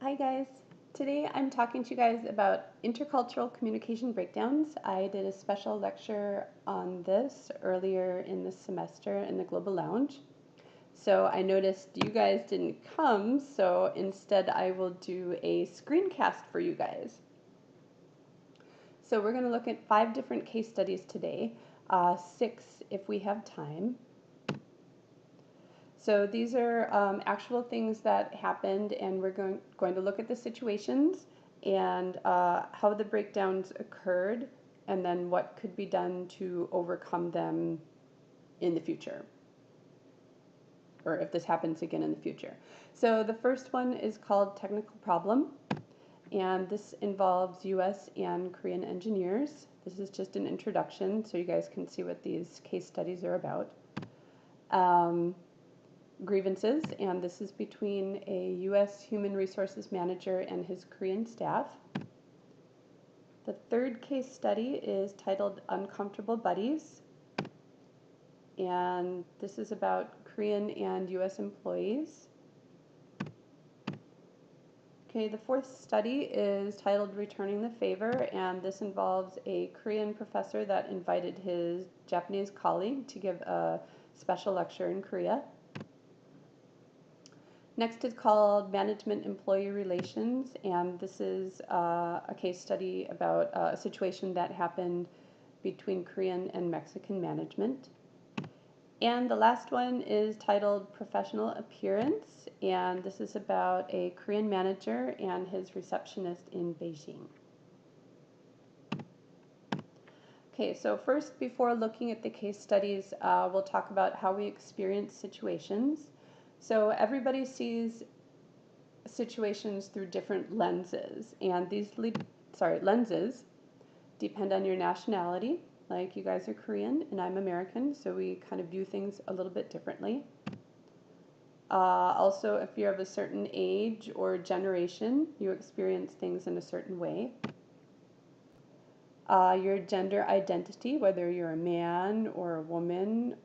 Hi guys. Today I'm talking to you guys about intercultural communication breakdowns. I did a special lecture on this earlier in the semester in the Global Lounge. So I noticed you guys didn't come, so instead I will do a screencast for you guys. So we're going to look at 5 different case studies today, 6 if we have time. So these are actual things that happened, and we're going to look at the situations and how the breakdowns occurred, and then what could be done to overcome them in the future, or if this happens again in the future. So the first one is called Technical Problem, and this involves US and Korean engineers. This is just an introduction so you guys can see what these case studies are about. Grievances, and this is between a U.S. human resources manager and his Korean staff. The third case study is titled Uncomfortable Buddies, and this is about Korean and U.S. employees. Okay, the fourth study is titled Returning the Favor, and this involves a Korean professor that invited his Japanese colleague to give a special lecture in Korea. Next is called Management-Employee Relations, and this is a case study about a situation that happened between Korean and Mexican management. And the last one is titled Professional Appearance, and this is about a Korean manager and his receptionist in Beijing. Okay, so first, before looking at the case studies, we'll talk about how we experience situations. So everybody sees situations through different lenses, and these lenses depend on your nationality. Like, you guys are Korean and I'm American, so we kind of view things a little bit differently. Also, if you're of a certain age or generation, you experience things in a certain way. Your gender identity, whether you're a man or a woman,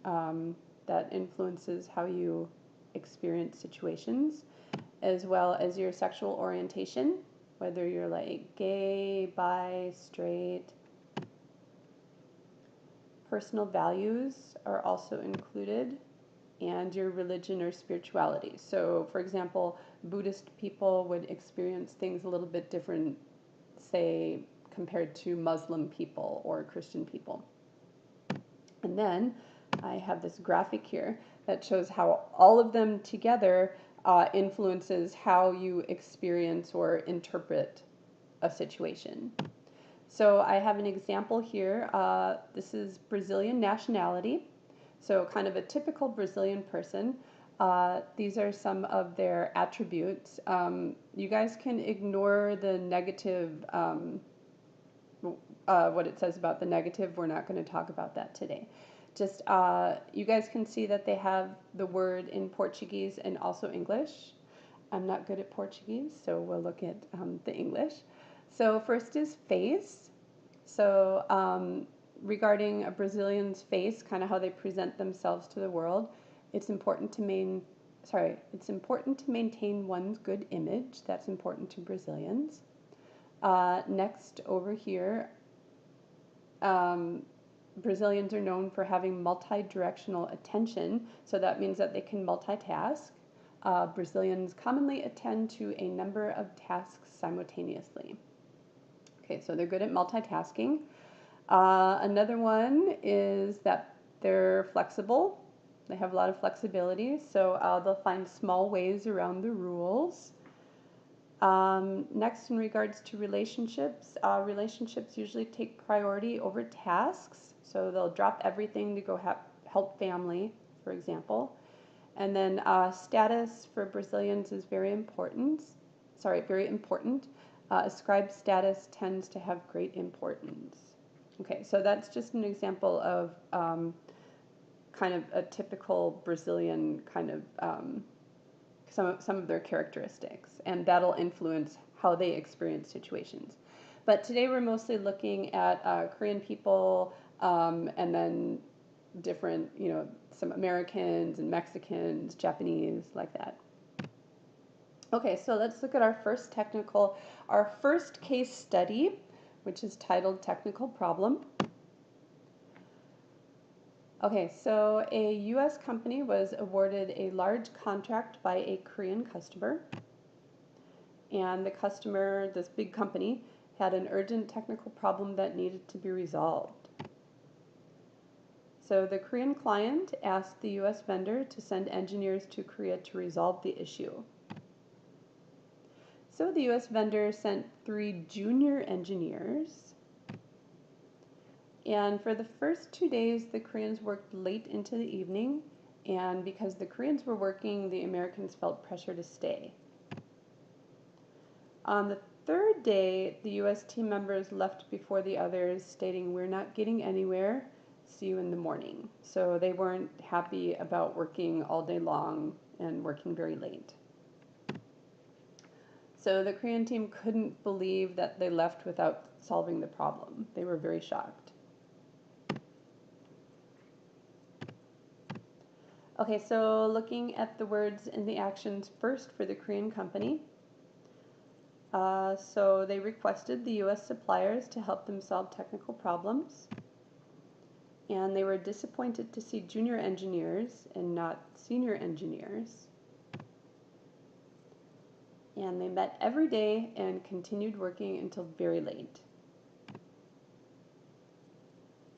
that influences how you experience situations, as well as your sexual orientation, whether you're like gay, bi, straight. Personal values are also included, and your religion or spirituality. So, for example, Buddhist people would experience things a little bit different, say, compared to Muslim people or Christian people. And then I have this graphic here that shows how all of them together influences how you experience or interpret a situation. So I have an example here. This is Brazilian nationality, so kind of a typical Brazilian person. These are some of their attributes. You guys can ignore the negative, what it says about the negative. We're not going to talk about that today. Just, you guys can see that they have the word in Portuguese and also English. I'm not good at Portuguese, so we'll look at the English. So first is face. So regarding a Brazilian's face, kind of how they present themselves to the world, it's important to maintain one's good image. That's important to Brazilians. Next, over here, Brazilians are known for having multi-directional attention, so that means that they can multitask. Brazilians commonly attend to a number of tasks simultaneously. Okay, so they're good at multitasking. Another one is that they're flexible. They have a lot of flexibility, so they'll find small ways around the rules. Next, in regards to relationships, relationships usually take priority over tasks, so they'll drop everything to go help family, for example. And then status for Brazilians is very important. Ascribed status tends to have great importance. Okay, so that's just an example of kind of a typical Brazilian kind of some of their characteristics, and that'll influence how they experience situations. But today we're mostly looking at Korean people, and then different, some Americans and Mexicans, Japanese, like that. Okay, so let's look at our first case study, which is titled Technical Problem. Okay, so a US company was awarded a large contract by a Korean customer, and the customer, this big company, had an urgent technical problem that needed to be resolved. So the Korean client asked the US vendor to send engineers to Korea to resolve the issue. So the US vendor sent 3 junior engineers, and for the first 2 days, the Koreans worked late into the evening, and because the Koreans were working, the Americans felt pressure to stay. On the third day, the US team members left before the others, stating, "We're not getting anywhere, see you in the morning." So they weren't happy about working all day long and working very late. So the Korean team couldn't believe that they left without solving the problem. They were very shocked. Okay, so looking at the words and the actions first for the Korean company. So they requested the US suppliers to help them solve technical problems. And they were disappointed to see junior engineers and not senior engineers. And they met every day and continued working until very late.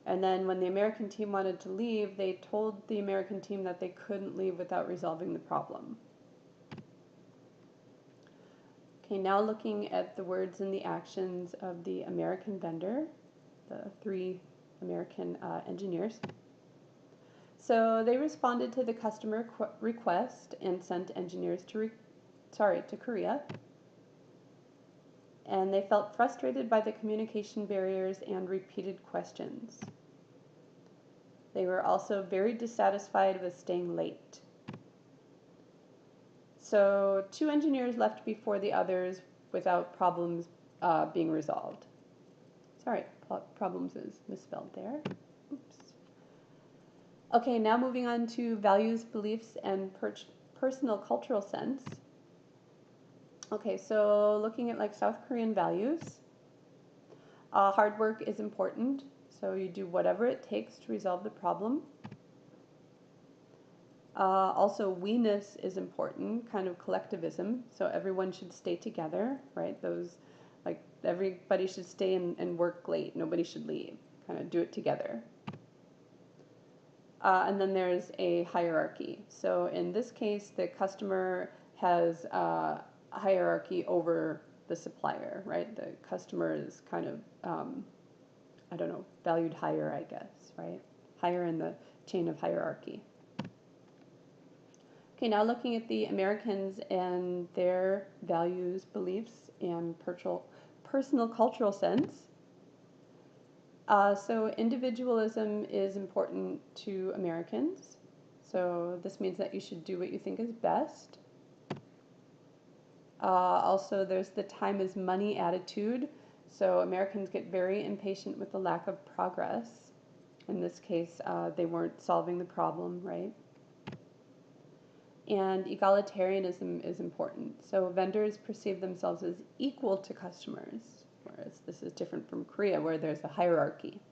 And then when the American team wanted to leave, they told the American team that they couldn't leave without resolving the problem. Okay, now looking at the words and the actions of the American vendor, the 3 American engineers. So they responded to the customer request and sent engineers to Korea. And they felt frustrated by the communication barriers and repeated questions. They were also very dissatisfied with staying late. So 2 engineers left before the others without problems being resolved. Sorry, problems is misspelled there. Oops. Okay, now moving on to values, beliefs, and personal cultural sense. Okay, so looking at like South Korean values, hard work is important, so you do whatever it takes to resolve the problem. Also, we-ness is important, kind of collectivism, so everyone should stay together, right? Like everybody should stay and work late, nobody should leave, kind of do it together. And then there's a hierarchy. So in this case, the customer has hierarchy over the supplier, right? The customer is kind of, valued higher, I guess, right? Higher in the chain of hierarchy. Okay, now looking at the Americans and their values, beliefs, and personal cultural sense. So individualism is important to Americans. So this means that you should do what you think is best. Also, there's the time is money attitude. So Americans get very impatient with the lack of progress. In this case, they weren't solving the problem, right? And egalitarianism is important. So vendors perceive themselves as equal to customers, whereas this is different from Korea, where there's a hierarchy.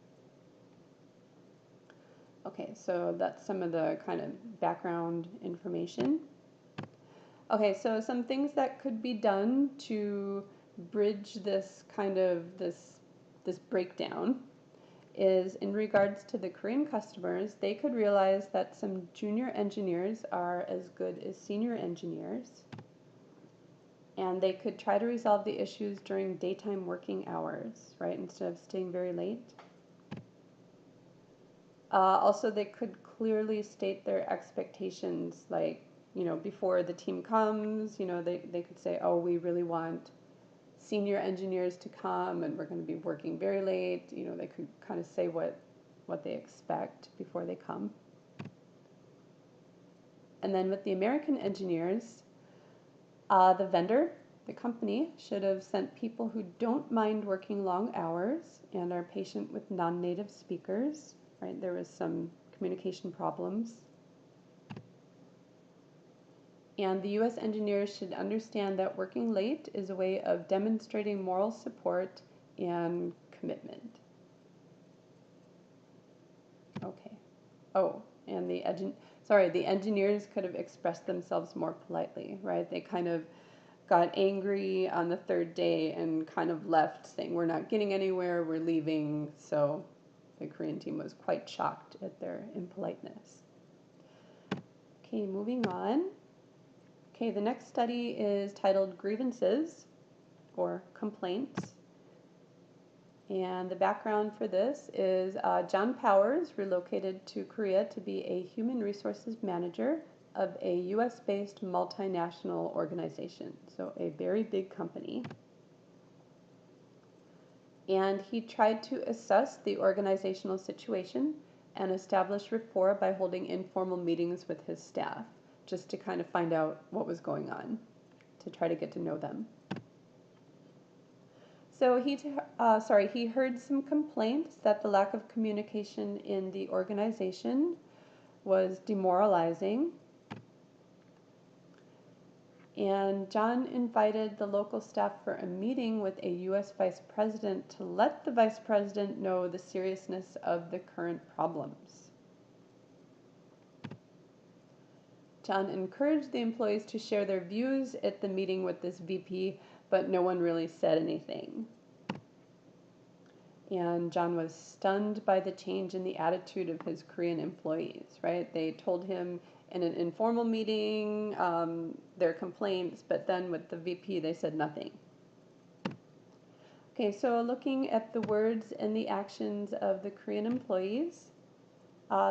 Okay, so that's some of the kind of background information. Okay, so some things that could be done to bridge this kind of this breakdown is in regards to the Korean customers, they could realize that some junior engineers are as good as senior engineers, and they could try to resolve the issues during daytime working hours, right, instead of staying very late. Also, they could clearly state their expectations, like, before the team comes, they could say, oh, we really want senior engineers to come and we're going to be working very late. They could kind of say what they expect before they come. And then with the American engineers, the vendor, the company, should have sent people who don't mind working long hours and are patient with non-native speakers, right? There was some communication problems. And the U.S. engineers should understand that working late is a way of demonstrating moral support and commitment. Okay. Oh, and the engineers could have expressed themselves more politely, right? They kind of got angry on the third day and kind of left saying, we're not getting anywhere, we're leaving. So the Korean team was quite shocked at their impoliteness. Okay, moving on. Okay, the next study is titled Grievances, or Complaints. And the background for this is John Powers relocated to Korea to be a human resources manager of a US-based multinational organization, so a very big company. And he tried to assess the organizational situation and establish rapport by holding informal meetings with his staff, just to kind of find out what was going on, to try to get to know them. So he heard some complaints that the lack of communication in the organization was demoralizing. And John invited the local staff for a meeting with a U.S. vice president to let the vice president know the seriousness of the current problems. John encouraged the employees to share their views at the meeting with this VP, but no one really said anything. And John was stunned by the change in the attitude of his Korean employees, right? They told him in an informal meeting their complaints, but then with the VP they said nothing. Okay, so looking at the words and the actions of the Korean employees,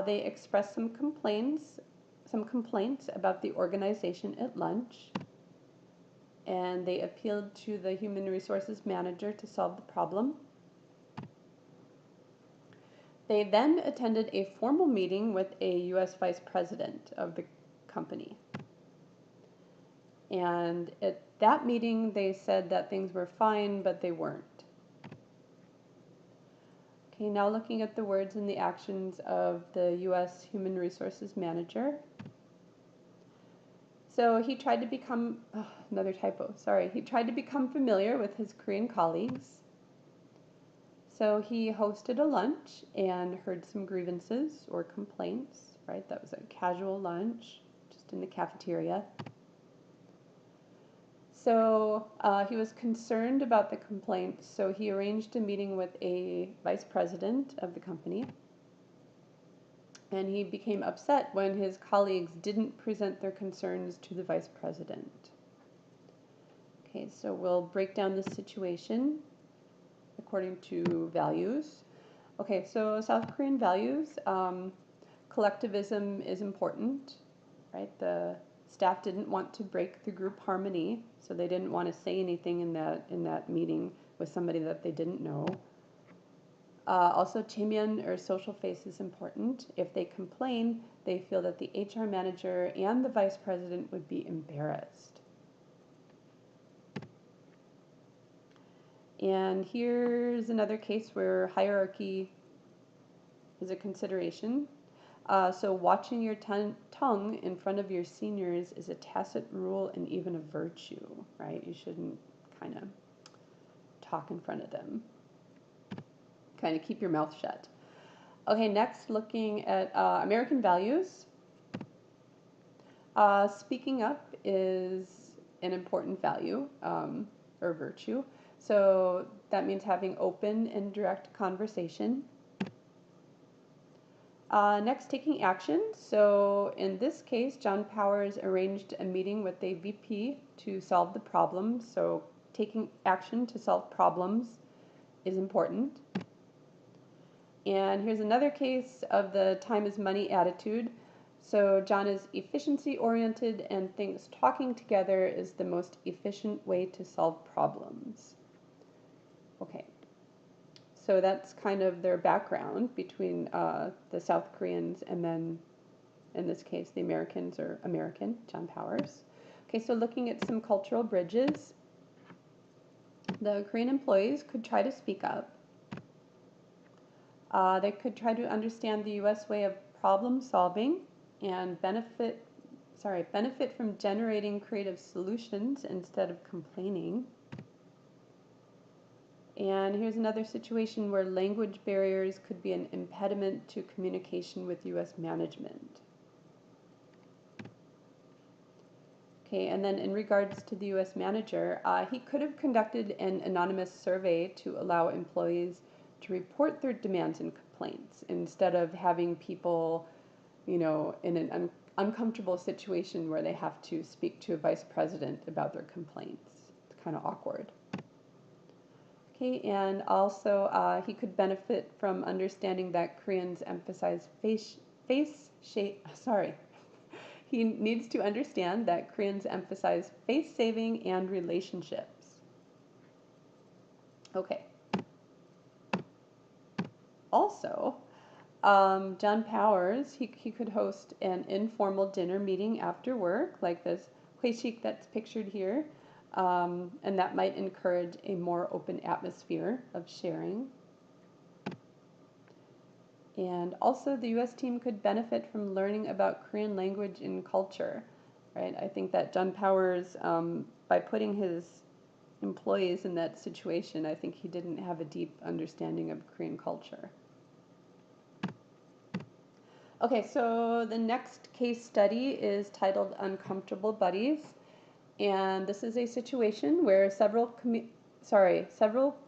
they expressed some complaints about the organization at lunch, and they appealed to the human resources manager to solve the problem. They then attended a formal meeting with a U.S. vice president of the company. And at that meeting, they said that things were fine, but they weren't. Okay, now looking at the words and the actions of the U.S. human resources manager. So he tried to become, he tried to become familiar with his Korean colleagues. So he hosted a lunch and heard some grievances or complaints, right? That was a casual lunch, just in the cafeteria. So he was concerned about the complaints, so he arranged a meeting with a vice president of the company. And he became upset when his colleagues didn't present their concerns to the vice president. Okay, so we'll break down the situation according to values. Okay, so South Korean values, collectivism is important, right? The staff didn't want to break the group harmony, so they didn't want to say anything in that meeting with somebody that they didn't know. Also, cheomyeon, or social face, is important. If they complain, they feel that the HR manager and the vice president would be embarrassed. And here's another case where hierarchy is a consideration. So watching your tongue in front of your seniors is a tacit rule and even a virtue, right? You shouldn't kind of talk in front of them. Kind of keep your mouth shut. Okay, next, looking at American values. Speaking up is an important value or virtue. So that means having open and direct conversation. Next, taking action. So in this case, John Powers arranged a meeting with a VP to solve the problem. So taking action to solve problems is important. And here's another case of the time is money attitude. So John is efficiency oriented and thinks talking together is the most efficient way to solve problems. Okay, so that's kind of their background between the South Koreans and then, in this case, the Americans, or American, John Powers. Okay, so looking at some cultural bridges, the Korean employees could try to speak up. They could try to understand the U.S. way of problem solving and benefit benefit from generating creative solutions instead of complaining. And here's another situation where language barriers could be an impediment to communication with U.S. management. Okay, and then in regards to the U.S. manager, he could have conducted an anonymous survey to allow employees to report their demands and complaints instead of having people, in an uncomfortable situation where they have to speak to a vice president about their complaints. It's kind of awkward. Okay, and also he could benefit from understanding that Koreans emphasize He needs to understand that Koreans emphasize face saving and relationships. Okay. Also, John Powers, he could host an informal dinner meeting after work, like this hueshik that's pictured here, and that might encourage a more open atmosphere of sharing. And also the U.S. team could benefit from learning about Korean language and culture, right? I think that John Powers, by putting his employees in that situation, I think he didn't have a deep understanding of Korean culture. Okay, so the next case study is titled Uncomfortable Buddies. And this is a situation where several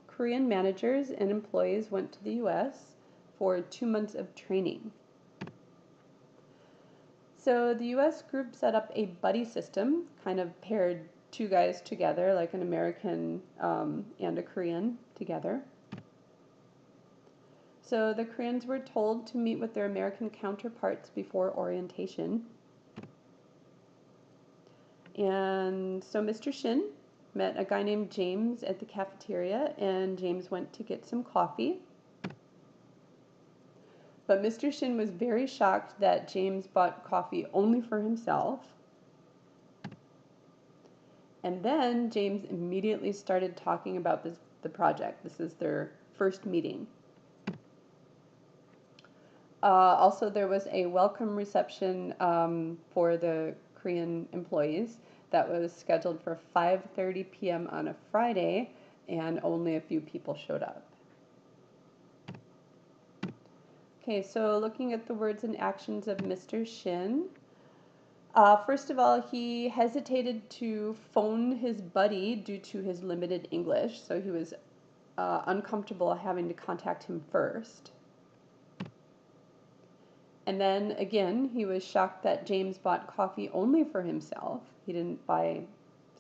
Korean managers and employees went to the U.S. for 2 months of training. So the U.S. group set up a buddy system, kind of paired two guys together, like an American and a Korean together. So the Koreans were told to meet with their American counterparts before orientation. And so Mr. Shin met a guy named James at the cafeteria, and James went to get some coffee. But Mr. Shin was very shocked that James bought coffee only for himself. And then James immediately started talking about the project. This is their first meeting. Also, there was a welcome reception for the Korean employees that was scheduled for 5:30 p.m. on a Friday, and only a few people showed up. Okay, so looking at the words and actions of Mr. Shin. First of all, he hesitated to phone his buddy due to his limited English, so he was uncomfortable having to contact him first. And then again, he was shocked that James bought coffee only for himself. He didn't buy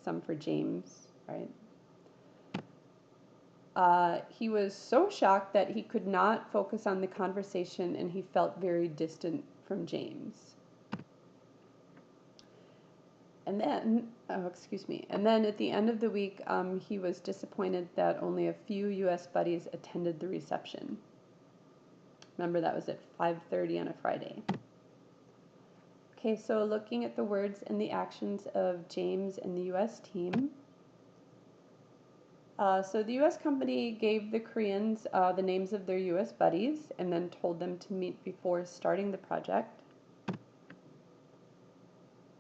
some for James, right? He was so shocked that he could not focus on the conversation, and he felt very distant from James. And then, and then at the end of the week, he was disappointed that only a few U.S. buddies attended the reception. Remember, that was at 5:30 on a Friday. Okay, so looking at the words and the actions of James and the U.S. team. So the U.S. company gave the Koreans the names of their U.S. buddies and then told them to meet before starting the project.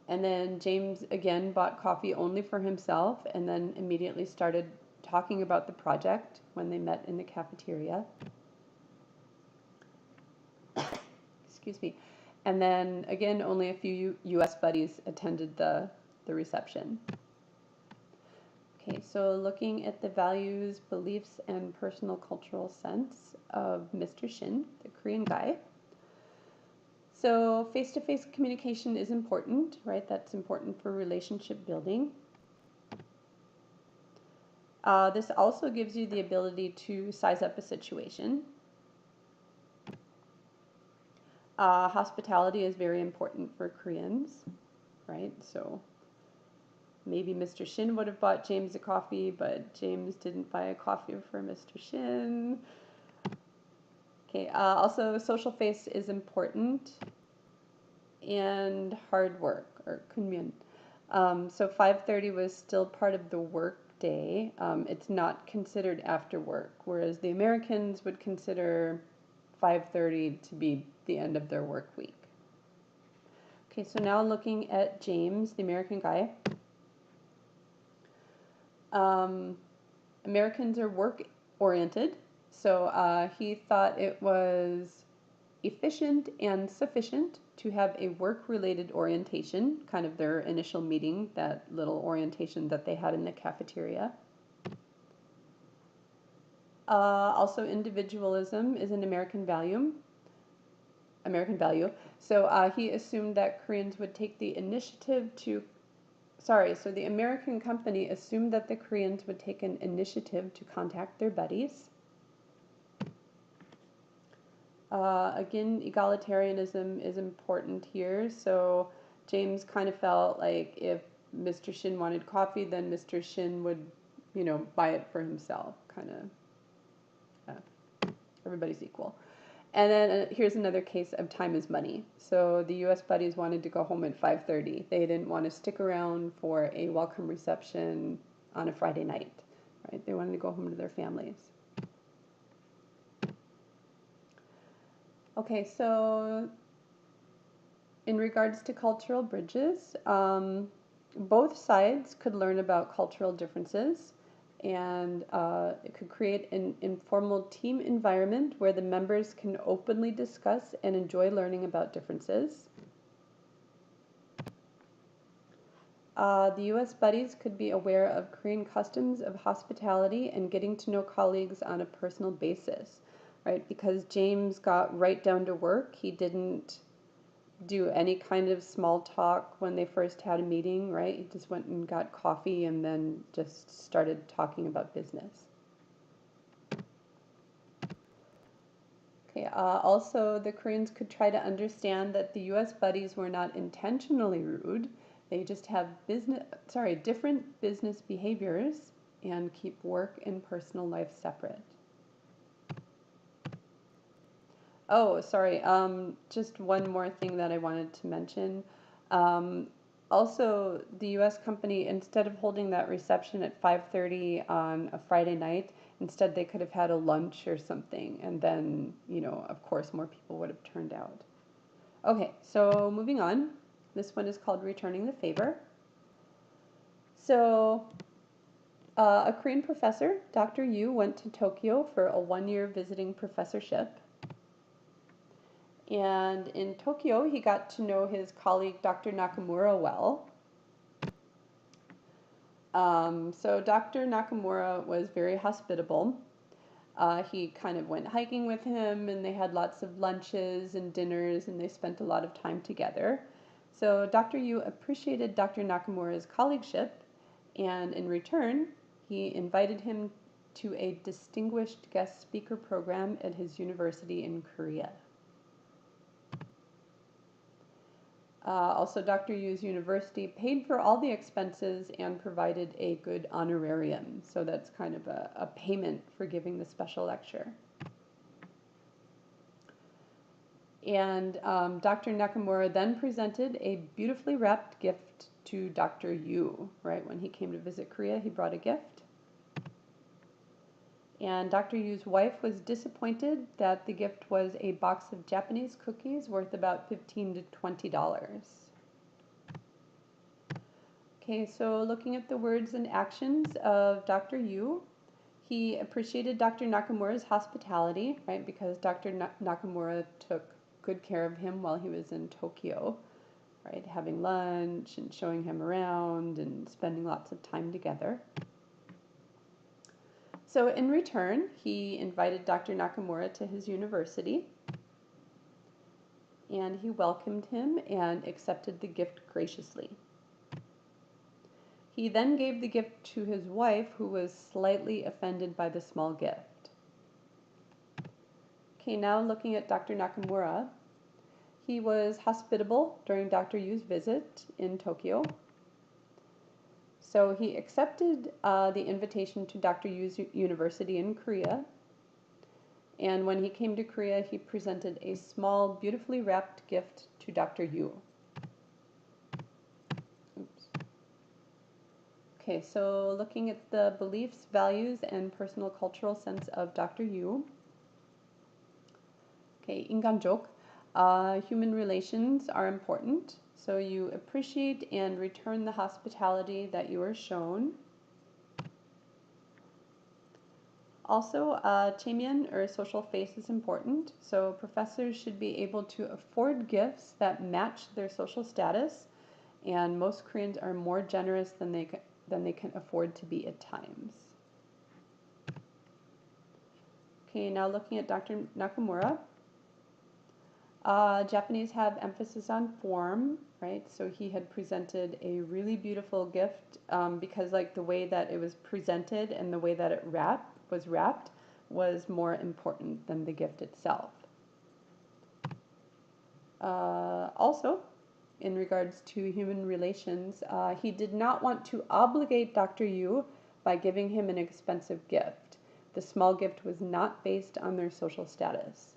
And then James again bought coffee only for himself and then immediately started talking about the project when they met in the cafeteria. And then again, only a few U.S. buddies attended the reception. Okay, so looking at the values, beliefs, and personal cultural sense of Mr. Shin, the Korean guy. So face-to-face communication is important, right? That's important for relationship building. This also gives you the ability to size up a situation. Hospitality is very important for Koreans, right? So maybe Mr. Shin would have bought James a coffee, but James didn't buy a coffee for Mr. Shin. Okay, also social face is important, and hard work, or kunmyeon. So 5:30 was still part of the work day. It's not considered after work, whereas the Americans would consider 5:30 to be the end of their work week. Okay, so now looking at James, the American guy. Americans are work-oriented, so he thought it was efficient and sufficient to have a work-related orientation, kind of their initial meeting, that little orientation that they had in the cafeteria. Also, individualism is an American value. So he assumed that Koreans would take the initiative to, so the American company assumed that the Koreans would take an initiative to contact their buddies. Again, egalitarianism is important here. So James kind of felt like if Mr. Shin wanted coffee, then Mr. Shin would, buy it for himself, kind of. Everybody's equal. And then here's another case of time is money. So the U.S. buddies wanted to go home at 5:30. They didn't want to stick around for a welcome reception on a Friday night, right? They wanted to go home to their families. Okay, so in regards to cultural bridges, both sides could learn about cultural differences, and it could create an informal team environment where the members can openly discuss and enjoy learning about differences. The U.S. buddies could be aware of Korean customs of hospitality and getting to know colleagues on a personal basis, right? Because James got right down to work. He didn't do any kind of small talk when they first had a meeting, right? He just went and got coffee and then just started talking about business. Okay, also the Koreans could try to understand that the U.S. buddies were not intentionally rude. They just have different business behaviors and keep work and personal life separate. Oh, sorry. Just one more thing that I wanted to mention. Also, the U.S. company, instead of holding that reception at 5:30 on a Friday night, instead they could have had a lunch or something, and then, of course, more people would have turned out. Okay, so moving on. This one is called Returning the Favor. So, a Korean professor, Dr. Yu, went to Tokyo for a one-year visiting professorship. And in Tokyo, he got to know his colleague, Dr. Nakamura, well. So Dr. Nakamura was very hospitable. He kind of went hiking with him, and they had lots of lunches and dinners, and they spent a lot of time together. So Dr. Yu appreciated Dr. Nakamura's colleagueship, and in return, he invited him to a distinguished guest speaker program at his university in Korea. Also, Dr. Yu's university paid for all the expenses and provided a good honorarium. So that's kind of a payment for giving the special lecture. And Dr. Nakamura then presented a beautifully wrapped gift to Dr. Yu, right? When he came to visit Korea, he brought a gift. And Dr. Yu's wife was disappointed that the gift was a box of Japanese cookies worth about $15 to $20. Okay, so looking at the words and actions of Dr. Yu, he appreciated Dr. Nakamura's hospitality, right? Because Dr. Nakamura took good care of him while he was in Tokyo, right? Having lunch and showing him around and spending lots of time together. So in return, he invited Dr. Nakamura to his university, and he welcomed him and accepted the gift graciously. He then gave the gift to his wife, who was slightly offended by the small gift. Okay, now looking at Dr. Nakamura, he was hospitable during Dr. Yu's visit in Tokyo. So he accepted the invitation to Dr. Yu's university in Korea. And when he came to Korea, he presented a small, beautifully wrapped gift to Dr. Yu. Oops. Okay, so looking at the beliefs, values, and personal cultural sense of Dr. Yu. Okay, 인간적. Human relations are important. So you appreciate and return the hospitality that you are shown. Also, Chemian or social face is important. So professors should be able to afford gifts that match their social status, and most Koreans are more generous than they can afford to be at times. Okay, now looking at Dr. Nakamura. Japanese have emphasis on form, right? So he had presented a really beautiful gift because like the way that it was presented and the way that it was wrapped was more important than the gift itself. Also, in regards to human relations, he did not want to obligate Dr. Yu by giving him an expensive gift. The small gift was not based on their social status.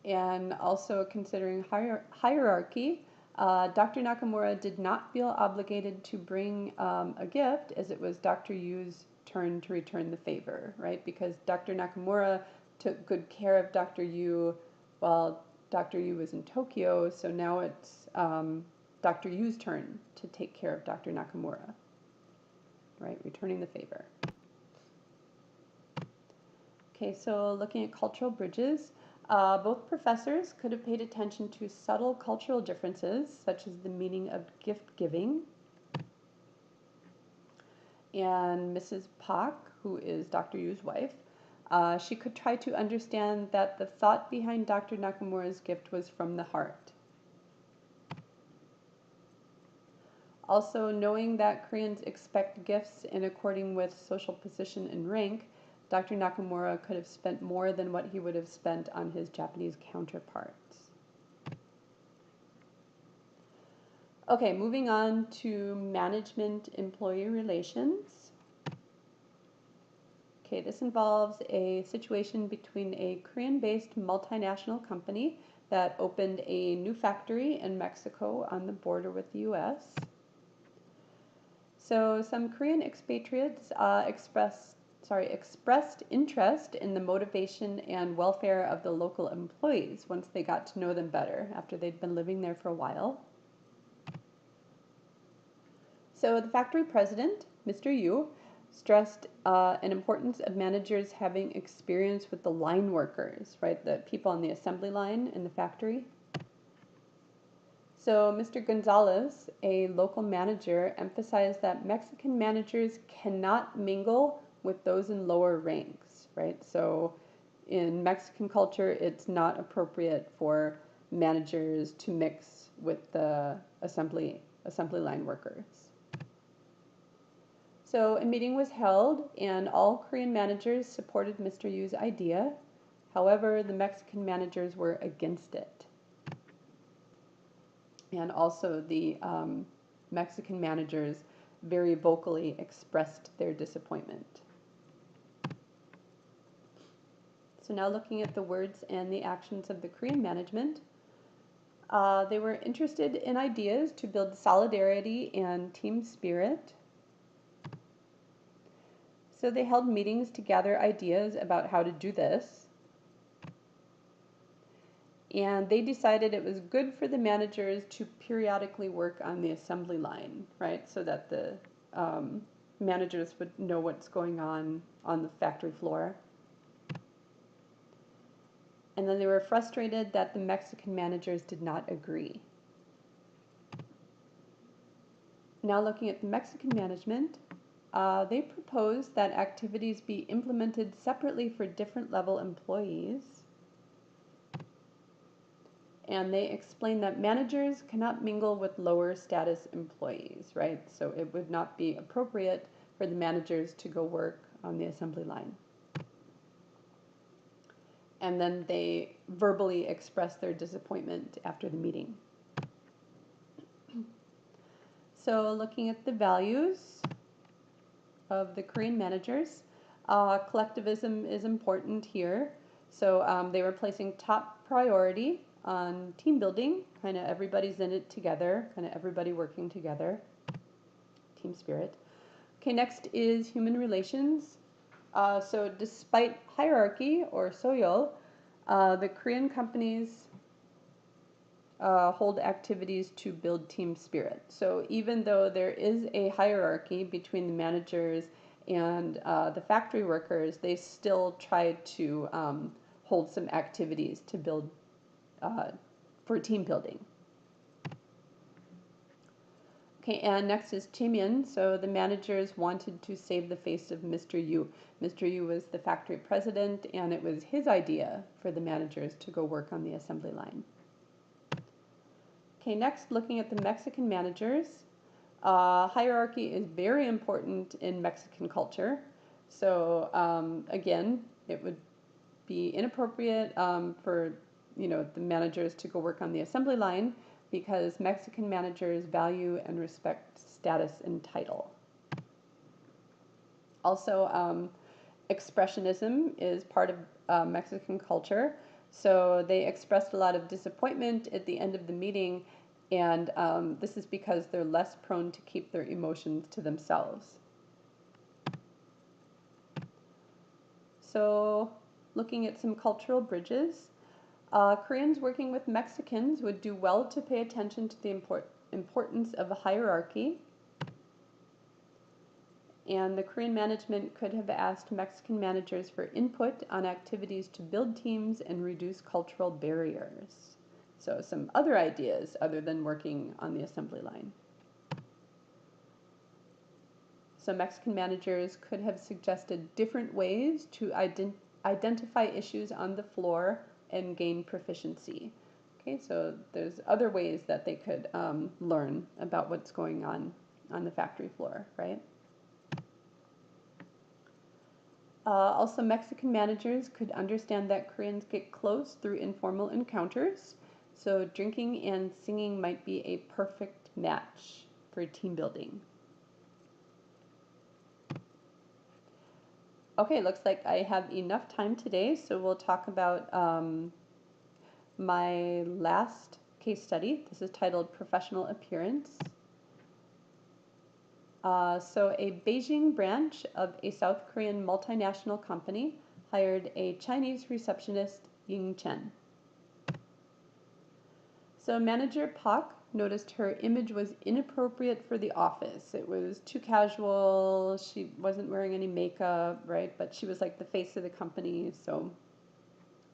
And also considering hierarchy, Dr. Nakamura did not feel obligated to bring a gift as it was Dr. Yu's turn to return the favor, right? Because Dr. Nakamura took good care of Dr. Yu while Dr. Yu was in Tokyo, so now it's Dr. Yu's turn to take care of Dr. Nakamura, right? Returning the favor. Okay, so looking at cultural bridges, both professors could have paid attention to subtle cultural differences, such as the meaning of gift giving. And Mrs. Pak, who is Dr. Yu's wife, she could try to understand that the thought behind Dr. Nakamura's gift was from the heart. Also, knowing that Koreans expect gifts in according with social position and rank, Dr. Nakamura could have spent more than what he would have spent on his Japanese counterparts. Okay, moving on to management-employee relations. Okay, this involves a situation between a Korean-based multinational company that opened a new factory in Mexico on the border with the US. So some Korean expatriates expressed interest in the motivation and welfare of the local employees once they got to know them better after they'd been living there for a while. So the factory president, Mr. Yu, stressed an importance of managers having experience with the line workers, right, the people on the assembly line in the factory. So Mr. Gonzalez, a local manager, emphasized that Mexican managers cannot mingle with those in lower ranks, right? So in Mexican culture, it's not appropriate for managers to mix with the assembly line workers. So a meeting was held and all Korean managers supported Mr. Yu's idea. However, the Mexican managers were against it. And also the Mexican managers very vocally expressed their disappointment. So now looking at the words and the actions of the Korean management, they were interested in ideas to build solidarity and team spirit. So they held meetings to gather ideas about how to do this. And they decided it was good for the managers to periodically work on the assembly line, right? So that the managers would know what's going on the factory floor. And then they were frustrated that the Mexican managers did not agree. Now looking at the Mexican management, they proposed that activities be implemented separately for different level employees. And they explained that managers cannot mingle with lower status employees, right? So it would not be appropriate for the managers to go work on the assembly line. And then they verbally expressed their disappointment after the meeting. So looking at the values of the Korean managers, collectivism is important here. So they were placing top priority on team building, kind of everybody's in it together, kind of everybody working together, team spirit. Okay, next is human relations. So despite hierarchy or soyeol, the Korean companies hold activities to build team spirit. So even though there is a hierarchy between the managers and the factory workers, they still try to hold some activities to build for team building. Okay, and next is Chimyan. So the managers wanted to save the face of Mr. Yu. Mr. Yu was the factory president, and it was his idea for the managers to go work on the assembly line. Okay, next, looking at the Mexican managers. Hierarchy is very important in Mexican culture. So again, it would be inappropriate for the managers to go work on the assembly line because Mexican managers value and respect status and title. Also, expressionism is part of Mexican culture. So they expressed a lot of disappointment at the end of the meeting, and this is because they're less prone to keep their emotions to themselves. So looking at some cultural bridges, Koreans working with Mexicans would do well to pay attention to the importance of a hierarchy. And the Korean management could have asked Mexican managers for input on activities to build teams and reduce cultural barriers. So some other ideas other than working on the assembly line. So Mexican managers could have suggested different ways to identify issues on the floor and gain proficiency. Okay, so there's other ways that they could learn about what's going on the factory floor, right? Also, Mexican managers could understand that Koreans get close through informal encounters, so drinking and singing might be a perfect match for team building. Okay, looks like I have enough time today, so we'll talk about my last case study. This is titled Professional Appearance. So a Beijing branch of a South Korean multinational company hired a Chinese receptionist, Ying Chen. So manager Park noticed her image was inappropriate for the office. It was too casual. She wasn't wearing any makeup, right? But she was like the face of the company, so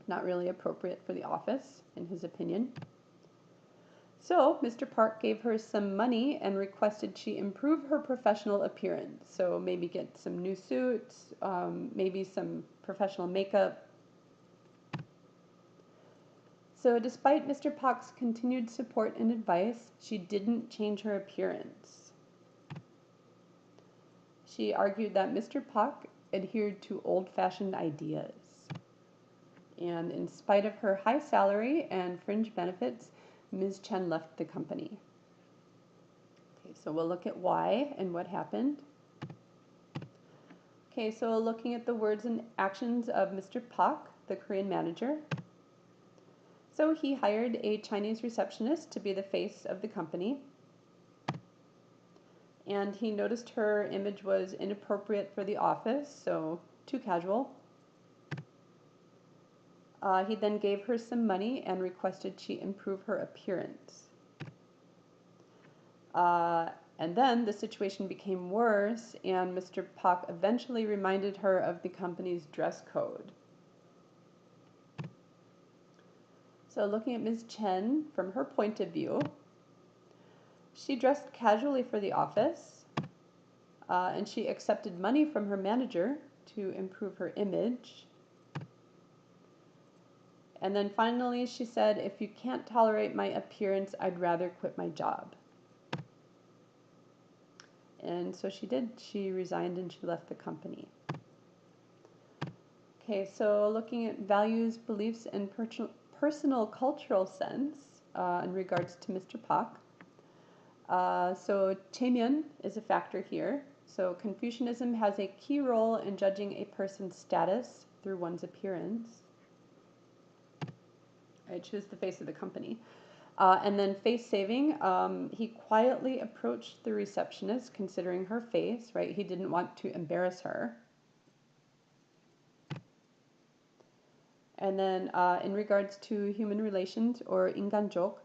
not really appropriate for the office, in his opinion. So Mr. Park gave her some money and requested she improve her professional appearance. So maybe get some new suits, maybe some professional makeup. So despite Mr. Park's continued support and advice, she didn't change her appearance. She argued that Mr. Park adhered to old-fashioned ideas. And in spite of her high salary and fringe benefits, Ms. Chen left the company. Okay, so we'll look at why and what happened. Okay, so looking at the words and actions of Mr. Park, the Korean manager. So he hired a Chinese receptionist to be the face of the company. And he noticed her image was inappropriate for the office, so too casual. He then gave her some money and requested she improve her appearance. And then the situation became worse, and Mr. Park eventually reminded her of the company's dress code. So looking at Ms. Chen, from her point of view, she dressed casually for the office, and she accepted money from her manager to improve her image. And then finally she said, if you can't tolerate my appearance, I'd rather quit my job. And so she did. She resigned and she left the company. Okay, so looking at values, beliefs, and personal cultural sense in regards to Mr. Park. So Chaemyeon is a factor here. So Confucianism has a key role in judging a person's status through one's appearance. Right, she was the face of the company. And then face saving, he quietly approached the receptionist considering her face, right? He didn't want to embarrass her. And then in regards to human relations or inganjok,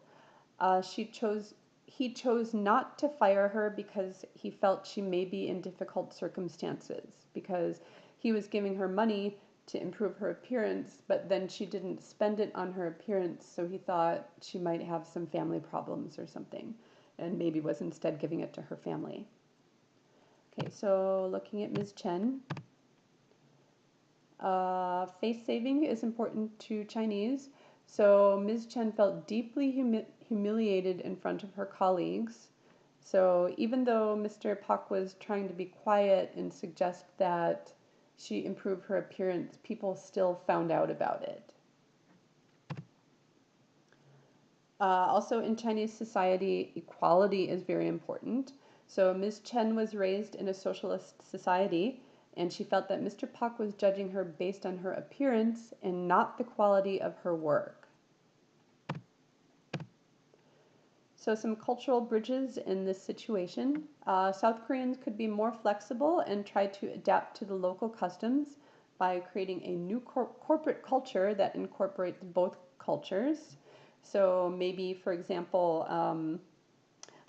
She chose he chose not to fire her because he felt she may be in difficult circumstances, because he was giving her money to improve her appearance, but then she didn't spend it on her appearance, so he thought she might have some family problems or something, and maybe was instead giving it to her family. Okay, so looking at Ms. Chen, face saving is important to Chinese. So Ms. Chen felt deeply humiliated in front of her colleagues. So even though Mr. Pak was trying to be quiet and suggest that she improve her appearance, people still found out about it. Also in Chinese society, equality is very important. So Ms. Chen was raised in a socialist society, and she felt that Mr. Pak was judging her based on her appearance and not the quality of her work. So some cultural bridges in this situation. South Koreans could be more flexible and try to adapt to the local customs by creating a new corporate culture that incorporates both cultures. So maybe, for example,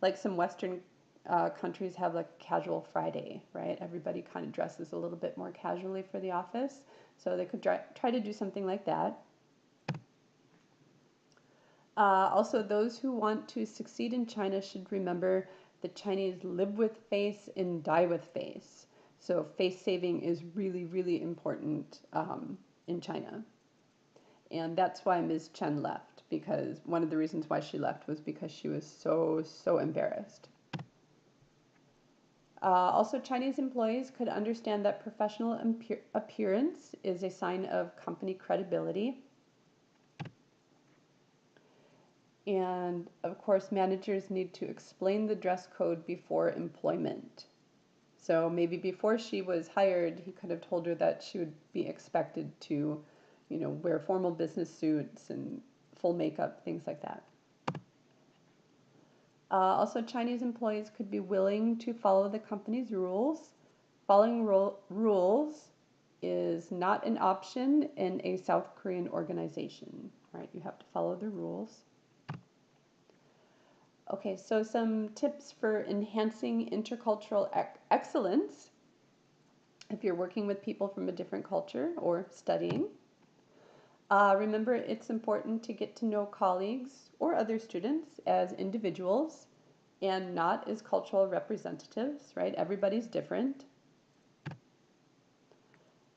like some Western countries have like a casual Friday, right? Everybody kind of dresses a little bit more casually for the office. So they could try to do something like that. Also, those who want to succeed in China should remember the Chinese live with face and die with face. So face saving is really, really important in China. And that's why Ms. Chen left, because one of the reasons why she left was because she was so embarrassed. Also, Chinese employees could understand that professional appearance is a sign of company credibility. And of course, managers need to explain the dress code before employment. So maybe before she was hired, he could have told her that she would be expected to, wear formal business suits and full makeup, things like that. Also, Chinese employees could be willing to follow the company's rules. Following rules is not an option in a South Korean organization, right? You have to follow the rules. Okay, so some tips for enhancing intercultural excellence if you're working with people from a different culture or studying. Remember, it's important to get to know colleagues or other students as individuals and not as cultural representatives, right? Everybody's different.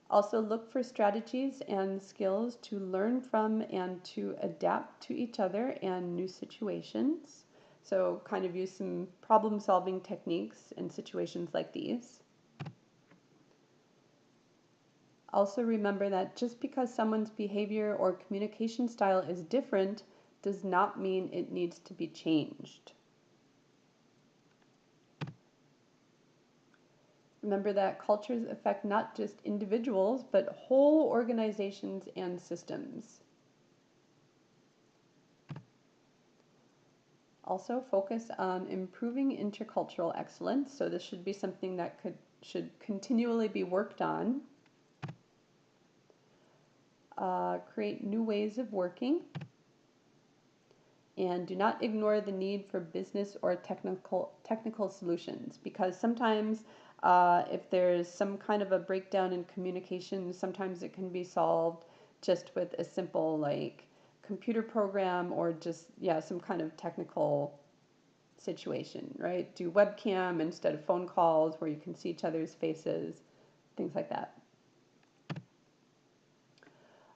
Also, look for strategies and skills to learn from and to adapt to each other and new situations. So kind of use some problem-solving techniques in situations like these. Also remember that just because someone's behavior or communication style is different does not mean it needs to be changed. Remember that cultures affect not just individuals, but whole organizations and systems. Also focus on improving intercultural excellence. So this should be something that should continually be worked on. Create new ways of working. And do not ignore the need for business or technical solutions, because sometimes if there's some kind of a breakdown in communication, sometimes it can be solved just with a simple like computer program or just some kind of technical situation, right? Do webcam instead of phone calls where you can see each other's faces, things like that.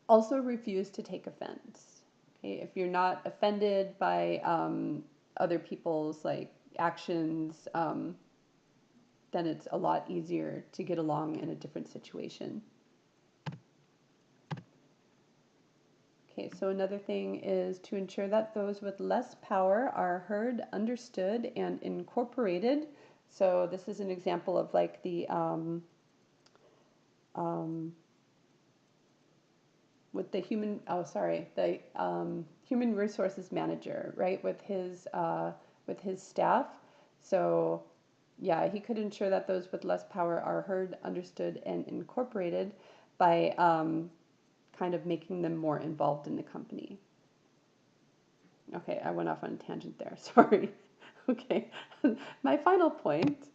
Also refuse to take offense. Okay, if you're not offended by other people's like actions, then it's a lot easier to get along in a different situation. Okay, so another thing is to ensure that those with less power are heard, understood, and incorporated. So this is an example of like the with the human human resources manager, right? With his staff. So yeah, he could ensure that those with less power are heard, understood, and incorporated by kind of making them more involved in the company. Okay, I went off on a tangent there. Sorry. Okay. My final point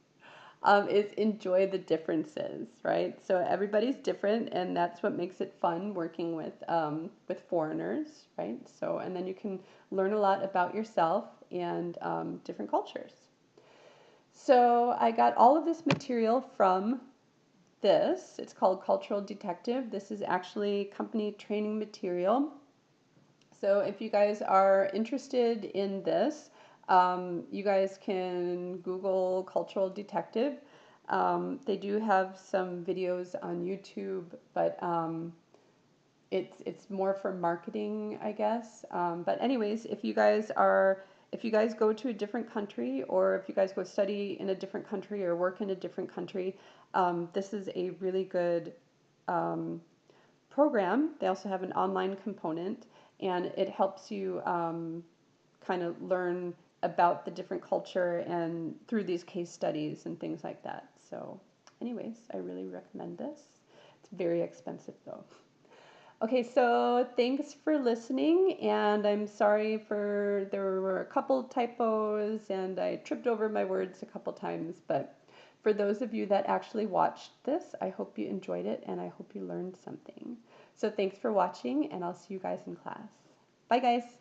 is enjoy the differences, right? So everybody's different, and that's what makes it fun working with foreigners, right? So, and then you can learn a lot about yourself and different cultures. So I got all of this material from this. It's called Cultural Detective. This is actually company training material. So if you guys are interested in this, you guys can Google Cultural Detective. They do have some videos on YouTube, but it's more for marketing, I guess. But anyways, if you guys go to a different country, or if you guys go study in a different country or work in a different country, this is a really good um, program. They also have an online component, and it helps you kind of learn about the different culture and through these case studies and things like that. So, anyways, I really recommend this. It's very expensive though. Okay, so thanks for listening, and I'm sorry for there were a couple typos and I tripped over my words a couple times, but for those of you that actually watched this, I hope you enjoyed it and I hope you learned something. So thanks for watching, and I'll see you guys in class. Bye, guys.